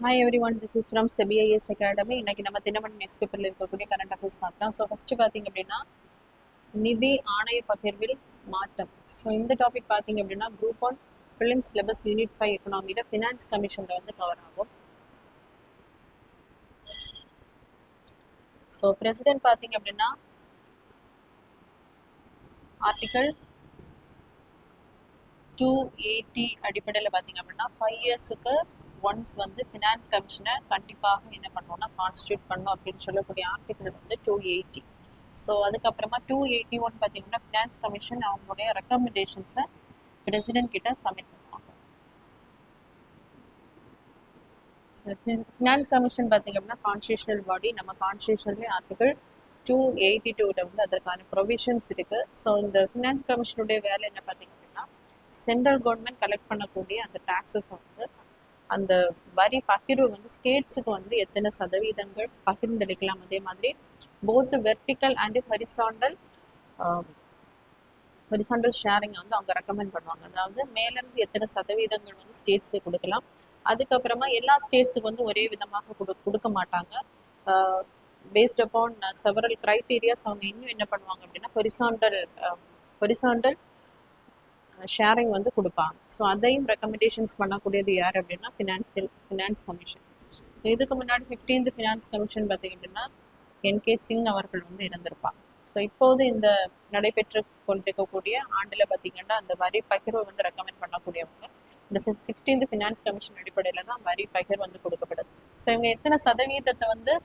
Hi everyone, this is from CBIS Academy. இன்னைக்கு நம்ம Dinamani news பேப்பர்ல இருக்கக்கூடிய கரண்ட் அஃபேர்ஸ் பார்க்கலாம். ஸோ ஃபர்ஸ்ட் பார்த்தீங்க அப்படின்னா நிதி ஆணைய பகிர்வில் மாற்றம். ஸோ இந்த டாபிக் பார்த்தீங்க அப்படின்னா குரூப் 1 ப்ரிலிம்ஸ் சிலபஸ் யூனிட் 5 எக்கனாமியில் ஃபினான்ஸ் கமிஷனில் வந்து கவர் ஆகும். ஸோ பிரசிடென்ட் பார்த்தீங்க அப்படின்னா ஆர்டிகல் 280 அடிப்படையில் பார்த்தீங்க அப்படின்னா 5 இயர்ஸுக்கு ஒன்ஸ் வந்து ஃபினான்ஸ் கமிஷனை கண்டிப்பாக என்ன பண்ணோம்னா கான்ஸ்டியூட் பண்ணணும் அப்படின்னு சொல்லக்கூடிய ஆர்டிகல் வந்து 280. ஸோ அதுக்கப்புறமா 281 பார்த்தீங்கன்னா ஃபினான்ஸ் கமிஷன் அவங்களுடைய ரெக்கமெண்டேஷன்ஸை பிரசிடென்ட் கிட்ட சப்மிட் பண்ணுவாங்க. ஸோ ஃபினான்ஸ் கமிஷன் பார்த்தீங்க அப்படின்னா கான்ஸ்டியூஷனல் பாடி. நம்ம கான்ஸ்டியூஷன்லேயே ஆர்டிகல் 282 வந்து அதற்கான ப்ரொவிஷன்ஸ் இருக்கு. ஸோ இந்த ஃபினான்ஸ் கமிஷனுடைய வேலை என்ன பார்த்தீங்க அப்படின்னா சென்ட்ரல் கவர்மெண்ட் கலெக்ட் பண்ணக்கூடிய அந்த டாக்ஸஸ் வந்து அந்த வரி பகிர்வு வந்து ஸ்டேட்ஸுக்கு வந்து எத்தனை சதவீதங்கள் பகிர்ந்தளிக்கலாம், அதே மாதிரி both vertical and horizontal sharing வந்து அவங்க ரெக்கமெண்ட் பண்ணுவாங்க. அதாவது மேலேருந்து எத்தனை சதவீதங்கள் வந்து ஸ்டேட்ஸுக்கு கொடுக்கலாம். அதுக்கப்புறமா எல்லா ஸ்டேட்ஸுக்கு வந்து ஒரே விதமாக கொடுக்க மாட்டாங்க. பேஸ்ட் அப்பான் செவரல் கிரைட்டீரியாஸ் அவங்க இன்னும் என்ன பண்ணுவாங்க அப்படின்னா ஹொரிசாண்டல் ஷேரிங் வந்து கொடுப்பாங்க. ஸோ அதையும் ரெக்கமெண்டேஷன்ஸ் பண்ணக்கூடியது யார் அப்படின்னா ஃபினான்ஸ் கமிஷன். ஸோ இதுக்கு முன்னாடி 15th ஃபினான்ஸ் கமிஷன் பார்த்தீங்க அப்படின்னா என்கே சிங் அவர்கள் வந்து இருந்திருப்பாங்க. ஸோ இப்போது இந்த நடைபெற்று கொண்டிருக்கக்கூடிய ஆண்டில் பார்த்தீங்கன்னா அந்த வரி பகிர்வை வந்து ரெக்கமெண்ட் பண்ணக்கூடியவங்க இந்த 16th ஃபினான்ஸ் கமிஷன் அடிப்படையில் தான் வரி பகிர்வு வந்து கொடுக்கப்படுது. ஸோ இவங்க எத்தனை சதவீதத்தை வந்து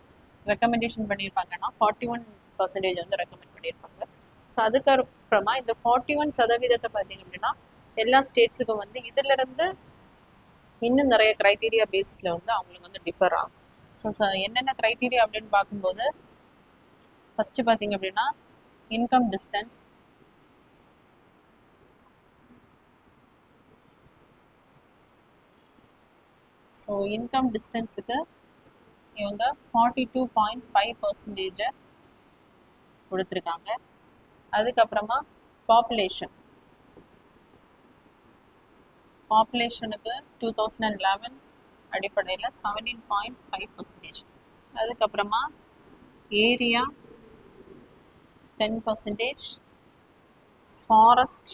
ரெக்கமெண்டேஷன் பண்ணியிருப்பாங்கன்னா 41% வந்து ரெக்கமெண்ட் பண்ணியிருப்பாங்க. ஸோ அதுக்கப்புறமா இந்த 41% பார்த்தீங்க அப்படின்னா எல்லா ஸ்டேட்ஸுக்கும் வந்து இதுல இருந்து இன்னும் நிறைய கிரைட்டீரியா பேசிஸ்ல வந்து அவங்களுக்கு வந்து டிஃபர் ஆகும். ஸோ என்னென்ன கிரைட்டீரியா அப்படின்னு பார்க்கும்போது ஃபர்ஸ்ட் பார்த்தீங்க அப்படின்னா இன்கம் டிஸ்டன்ஸ், ஸோ இன்கம் டிஸ்டன்ஸுக்கு இவங்க 42.5% கொடுத்துருக்காங்க. அதுக்கப்புறமா பாப்புலேஷனுக்கு 2011 அடிப்படையில் 17.5%. அதுக்கப்புறமா ஏரியா 10%, ஃபாரஸ்ட்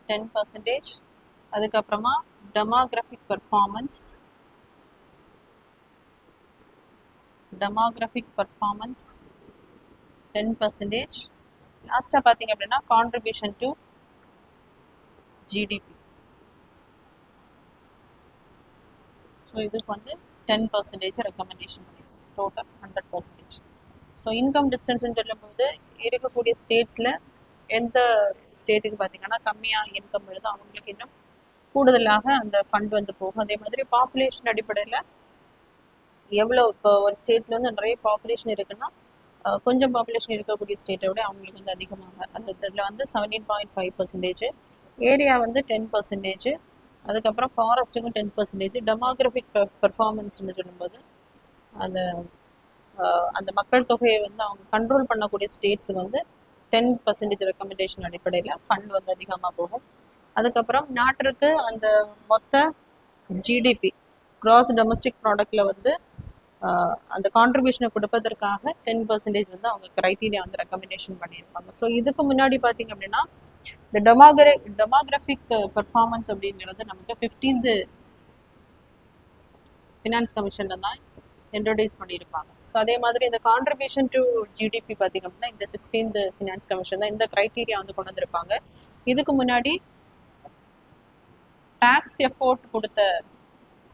10%, அதுக்கப்புறமா டெமோகிராஃபிக் பர்ஃபார்மன்ஸ் 10%. லாஸ்ட்டாக பார்த்தீங்க அப்படின்னா கான்ட்ரிபியூஷன் டு ஜிடிபி. ஸோ இதுக்கு வந்து 10% ரெக்கமெண்டேஷன் பண்ணியிருக்கோம், டோட்டல் 100%. ஸோ இன்கம் டிஸ்டன்ஸ்ன்னு சொல்லும்போது இருக்கக்கூடிய ஸ்டேட்ஸில் எந்த ஸ்டேட்டுக்கு பார்த்தீங்கன்னா கம்மியாக இன்கம் வருதோ அவங்களுக்கு இன்னும் கூடுதலாக அந்த ஃபண்ட் வந்து போகும். அதே மாதிரி பாப்புலேஷன் அடிப்படையில் எவ்வளோ இப்போ ஒரு ஸ்டேட்ஸில் வந்து நிறைய பாப்புலேஷன் இருக்குன்னா கொஞ்சம் பாப்புலேஷன் இருக்கக்கூடிய ஸ்டேட்டை விட அவங்களுக்கு வந்து அதிகமாக அந்த இதில் வந்து 17.5%, ஏரியா வந்து 10%, அதுக்கப்புறம் ஃபாரஸ்ட்டுக்கும் 10%, டெமோகிராஃபிக் பெர்ஃபார்மன்ஸ்னு சொல்லும்போது அந்த அந்த மக்கள் தொகையை வந்து அவங்க கண்ட்ரோல் பண்ணக்கூடிய ஸ்டேட்ஸுக்கு வந்து 10% ரெக்கமெண்டேஷன் அடிப்படையில் ஃபண்ட் வந்து அதிகமாக போகும். அதுக்கப்புறம் நாட்டிற்கு அந்த மொத்த ஜிடிபி கிராஸ் டொமஸ்டிக் ப்ராடக்டில் வந்து அந்த கான்ட்ரிபியூஷனை கொடுப்பதற்காக 10% வந்து அவங்க கிரைட்டீரியா வந்து ரெக்கமெண்டேஷன் பண்ணியிருப்பாங்க. ஸோ இதுக்கு முன்னாடி பார்த்தீங்க அப்படின்னா இந்த டெமோகிராஃபிக் பெர்ஃபார்மன்ஸ் அப்படிங்கிறது நமக்கு 15th ஃபினான்ஸ் கமிஷனில் தான் இன்ட்ரோடியூஸ் பண்ணியிருப்பாங்க. ஸோ அதே மாதிரி இந்த கான்ட்ரிபியூஷன் டு ஜிடிபி பார்த்தீங்க அப்படின்னா இந்த 16th ஃபினான்ஸ் கமிஷன் தான் இந்த கிரைட்டீரியா வந்து கொண்டு வந்திருப்பாங்க. இதுக்கு முன்னாடி டாக்ஸ் எஃபோர்ட் கொடுத்த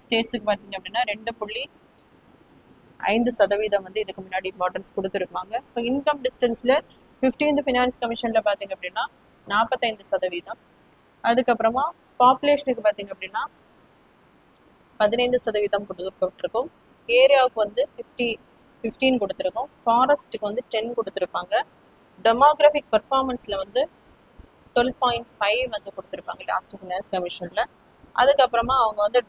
ஸ்டேட்ஸுக்கு பார்த்தீங்க அப்படின்னா 2.5% வந்து இதுக்கு முன்னாடி இம்பார்ட்டன்ஸ் கொடுத்துருப்பாங்க. ஸோ இன்கம் டிஸ்டன்ஸில் 15th ஃபினான்ஸ் கமிஷனில் பார்த்தீங்க அப்படின்னா 45%. அதுக்கப்புறமா பாப்புலேஷனுக்கு பார்த்தீங்க அப்படின்னா 15% கொடுத்துருக்கோம். ஏரியாவுக்கு வந்து 15 கொடுத்துருக்கோம். ஃபாரஸ்ட்டுக்கு வந்து 10 கொடுத்துருப்பாங்க. டெமோகிராஃபிக் பர்ஃபார்மன்ஸில் வந்து 12.5 வந்து கொடுத்துருப்பாங்க லாஸ்ட் ஃபினான்ஸ் கமிஷனில். அதுக்கப்புறமா அவங்க வந்து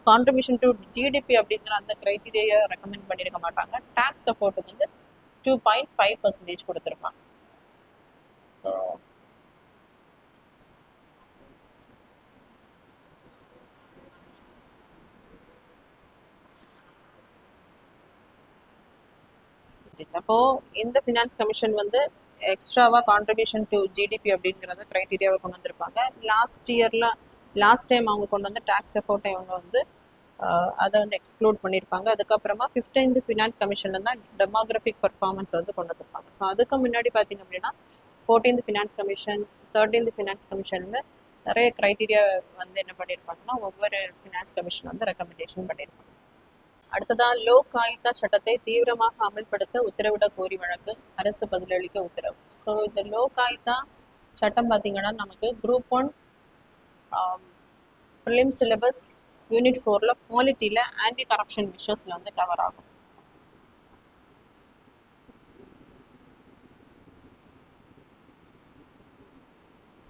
கான்ட்ரிபியூஷன் டு ஜிடிபி அப்படிங்கிற அந்த கிரைட்டீரியா ரெக்கமெண்ட் பண்ணியிருக்க மாட்டாங்க. டாக்ஸ் சப்போர்ட்டுக்கு வந்து 2.5% கொடுத்துருப்பாங்க. So percentage. அப்போது இந்த ஃபினான்ஸ் கமிஷன் வந்து எக்ஸ்ட்ராவாக கான்ட்ரிபியூஷன் டு ஜிடிபி அப்படிங்கிறத க்ரைட்டீரியாவை கொண்டு வந்திருப்பாங்க. லாஸ்ட் டைம் அவங்க கொண்டு வந்த டேக்ஸ் எஃபோர்ட்டை இவங்க வந்து அதை வந்து எக்ஸ்க்ளூட் பண்ணியிருப்பாங்க. அதுக்கப்புறமா 15th ஃபினான்ஸ் கமிஷனில் தான் டெமோக்ராஃபிக் பர்ஃபார்மன்ஸ் வந்து கொண்டு வந்திருப்பாங்க. ஸோ அதுக்கு முன்னாடி பார்த்தீங்க அப்படின்னா 14th finance commission, 13th finance கமிஷனில் நிறைய க்ரைட்டீரியா வந்து என்ன பண்ணியிருப்பாங்கன்னா ஒவ்வொரு ஃபினான்ஸ் கமிஷன் வந்து ரெக்கமெண்டேஷன் பண்ணியிருப்பாங்க. அடுத்ததான் லோக் ஆயுக்தா சட்டத்தை தீவிரமாக அமல்படுத்த உத்தரவிட கோரி வழக்கு, அரசு பதிலளிக்க உத்தரவு. ஸோ இந்த லோக் ஆயுக்தா சட்டம் பார்த்தீங்கன்னா நமக்கு குரூப் 1 ப்ரிலிம் சிலபஸ் யூனிட் 4ல பாலிட்டியில் ஆன்டி கரப்ஷன் மெஷர்ஸில் வந்து கவர் ஆகும்.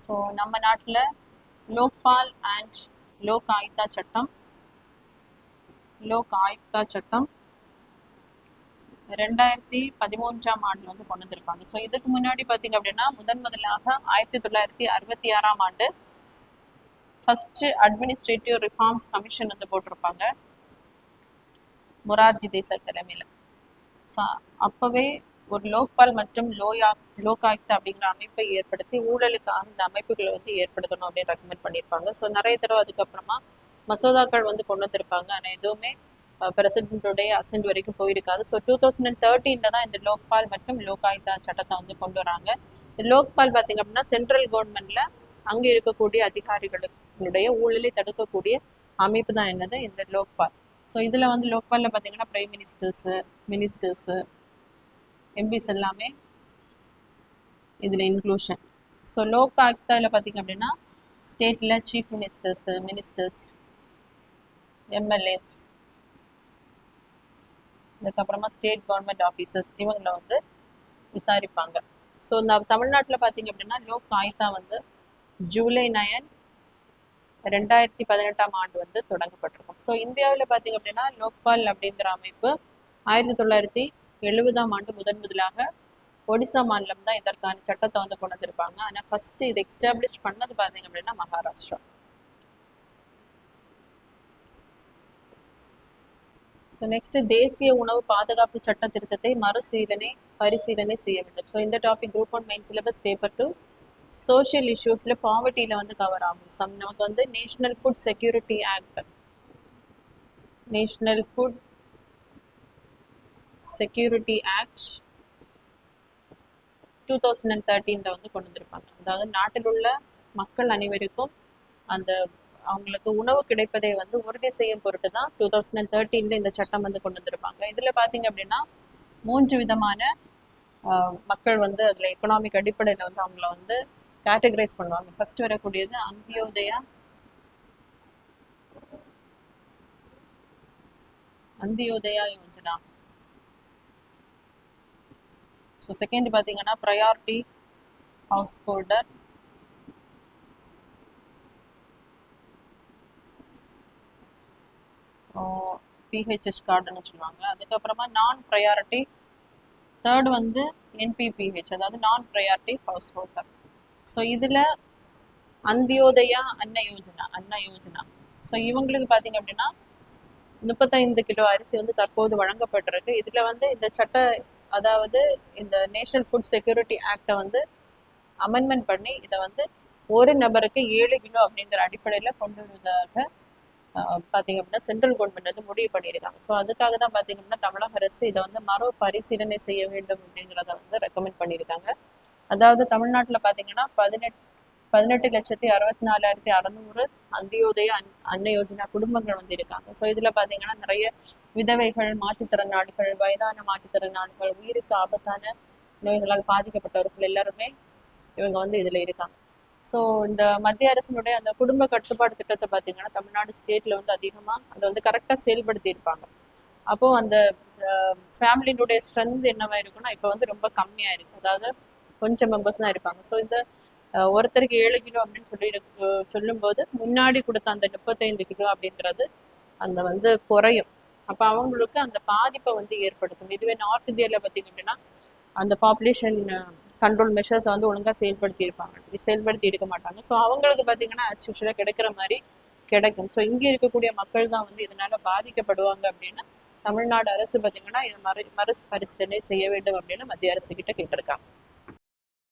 ஸோ நம்ம நாட்டில் லோக்பால் அண்ட் லோக் ஆயுக்தா சட்டம் 2013ஆம் ஆண்டு வந்து கொண்டு வந்திருப்பாங்க. ஸோ இதுக்கு முன்னாடி பார்த்தீங்க அப்படின்னா முதலாக 1966ஆம் ஆண்டு ஃபர்ஸ்ட் அட்மினிஸ்ட்ரேட்டிவ் ரிஃபார்ம்ஸ் கமிஷன் வந்து போட்டிருப்பாங்க மொரார்ஜி தேசாய் தலைமையில். ஸோ அப்போவே ஒரு லோக்பால் மற்றும் லோக் ஆயுக்தா அப்படிங்கிற அமைப்பை ஏற்படுத்தி ஊழலுக்காக இந்த அமைப்புகளை வந்து ஏற்படுத்தணும் அப்படின்னு ரெக்கமெண்ட் பண்ணியிருப்பாங்க. ஸோ நிறைய தடவை அதுக்கப்புறமா மசோதாக்கள் வந்து கொண்டு வந்திருப்பாங்க. ஆனால் எதுவுமே பிரசிடென்ட்டுடைய அசென்ட் வரைக்கும் போயிருக்காது. ஸோ 2013 தான் இந்த லோக்பால் மற்றும் லோக் ஆயுக்தா சட்டத்தை வந்து கொண்டு வராங்க. லோக்பால் பார்த்தீங்க அப்படின்னா சென்ட்ரல் கவர்மெண்ட்ல அங்கே இருக்கக்கூடிய அதிகாரிகளுடைய ஊழலை தடுக்கக்கூடிய அமைப்பு தான் என்னது இந்த லோக்பால். ஸோ இதில் வந்து லோக்பாலில் பார்த்தீங்கன்னா பிரைம் மினிஸ்டர்ஸு எம்பிஸ் எல்லாமே இதில் இன்க்ளூஷன். ஸோ லோக் ஆயுக்தாவில் பார்த்தீங்க அப்படின்னா ஸ்டேட்டில் சீஃப் மினிஸ்டர்ஸ், எம்எல்ஏஸ், அதுக்கப்புறமா ஸ்டேட் கவர்மெண்ட் ஆஃபீஸர்ஸ் இவங்களை வந்து விசாரிப்பாங்க. ஸோ இந்த தமிழ்நாட்டில் பார்த்தீங்க அப்படின்னா லோக் ஆயுக்தா வந்து ஜூலை 9, 2018ஆம் ஆண்டு வந்து தொடங்கப்பட்டிருக்கும். ஸோ இந்தியாவில் பார்த்தீங்க அப்படின்னா லோக்பால் அப்படிங்கிற அமைப்பு 1970ஆம் ஆண்டு முதலாக ஒடிசா மாநிலம் தான் இதற்கான சட்டத்தை வந்து கொண்டு வந்திருப்பாங்க. ஆனால் ஃபர்ஸ்ட் இது எஸ்டாப்ளிஷ் பண்ணது பார்த்தீங்க அப்படின்னா மகாராஷ்டிரா. ஸோ நெக்ஸ்ட் தேசிய உணவு பாதுகாப்பு சட்ட திருத்தத்தை பரிசீலனை செய்ய வேண்டும். ஸோ இந்த topic group 1 main syllabus paper 2 social இஷ்யூஸில் பாவர்ட்டியில் வந்து கவர் ஆகும். நமக்கு வந்து நேஷனல் ஃபுட் செக்யூரிட்டி ஆக்ட் 2013 வந்து கொண்டு வந்திருப்பாங்க. அதாவது நாட்டில் உள்ள மக்கள் அனைவருக்கும் அவங்களுக்கு உணவு கிடைப்பதை வந்து உறுதி செய்யும் பொருட்டு தான் 2013 இந்த சட்டம் வந்து கொண்டு வந்திருப்பாங்க. இதில் பார்த்தீங்க அப்படின்னா 3 விதமான மக்கள் வந்து அதில் எக்கனாமிக் அடிப்படையில் வந்து அவங்கள வந்து கேட்டகரைஸ் பண்ணுவாங்க. ஃபர்ஸ்ட் வரக்கூடியது அந்தியோதயா யோஜனா. ஸோ செகண்ட் பார்த்தீங்கன்னா ப்ரையாரிட்டி ஹவுஸ் ஹோல்டர், பிஹெச்எஸ் கார்டுன்னு சொல்லுவாங்க. அதுக்கப்புறமா நான் ப்ரையாரிட்டி, தேர்ட் வந்து என்பிபிஹெச், அதாவது நான் ப்ரையாரிட்டி ஹவுஸ் ஹோல்டர். ஸோ இதில் அந்தியோதயா அன்ன யோஜனா. ஸோ இவங்களுக்கு பார்த்தீங்க அப்படின்னா 35 கிலோ அரிசி வந்து தற்போது வழங்கப்பட்டிருக்கு. இதில் வந்து அதாவது இந்த நேஷனல் ஃபுட் செக்யூரிட்டி ஆக்டை வந்து அமெண்ட்மெண்ட் பண்ணி இதை வந்து ஒரு நபருக்கு 7 கிலோ அப்படிங்கிற அடிப்படையில் கொண்டு வருவதாக பார்த்தீங்க அப்படின்னா சென்ட்ரல் கவர்மெண்ட் வந்து முடிவு பண்ணியிருக்காங்க. ஸோ அதுக்காக தான் பார்த்தீங்க அப்படின்னா தமிழக அரசு இதை வந்து மறுபரிசீலனை செய்ய வேண்டும் அப்படிங்கிறத வந்து ரெக்கமெண்ட் பண்ணியிருக்காங்க. அதாவது தமிழ்நாட்டில் பார்த்தீங்கன்னா 18,64,600 அந்தியோதய அன்ன யோஜனா குடும்பங்கள் வந்து இருக்காங்க. ஸோ இதில் பார்த்தீங்கன்னா நிறைய விதவைகள், மாற்றுத்திறனாளிகள், வயதான மாற்றுத்திறனாளிகள், உயிருக்கு ஆபத்தான நோய்களால் பாதிக்கப்பட்டவர்கள் எல்லாருமே இவங்க வந்து இதில் இருக்காங்க. ஸோ இந்த மத்திய அரசினுடைய அந்த குடும்ப கட்டுப்பாடு திட்டத்தை பார்த்தீங்கன்னா தமிழ்நாடு ஸ்டேட்ல வந்து அதிகமாக அதை வந்து கரெக்டாக செயல்படுத்தி இருப்பாங்க. அப்போது அந்த ஃபேமிலியினுடைய ஸ்ட்ரென்த் என்னவா இருக்குன்னா இப்போ வந்து ரொம்ப கம்மியாக இருக்கு. அதாவது கொஞ்சம் மெம்பர்ஸ் தான் இருப்பாங்க. ஸோ இந்த ஒருத்தருக்கு 7 கிலோ அப்படின்னு சொல்லும்போது முன்னாடி கொடுத்த அந்த 35 கிலோ அப்படின்றது அந்த வந்து குறையும். அப்போ அவங்களுக்கு அந்த பாதிப்பை வந்து ஏற்படுத்தும். இதுவே நார்த் இந்தியாவில் பார்த்தீங்க அப்படின்னா அந்த பாப்புலேஷன் கண்ட்ரோல் மெஷர்ஸை வந்து ஒழுங்காக செயல்படுத்தி இருக்க மாட்டாங்க. ஸோ அவங்களுக்கு பார்த்தீங்கன்னா அஸ் யூஷுவலாக கிடைக்கிற மாதிரி கிடைக்கும். ஸோ இங்கே இருக்கக்கூடிய மக்கள் தான் வந்து இதனால பாதிக்கப்படுவாங்க அப்படின்னு தமிழ்நாடு அரசு பார்த்தீங்கன்னா இதை மறுபரிசீலனை செய்ய வேண்டும் அப்படின்னு மத்திய அரசு கிட்ட கேட்டிருக்காங்க.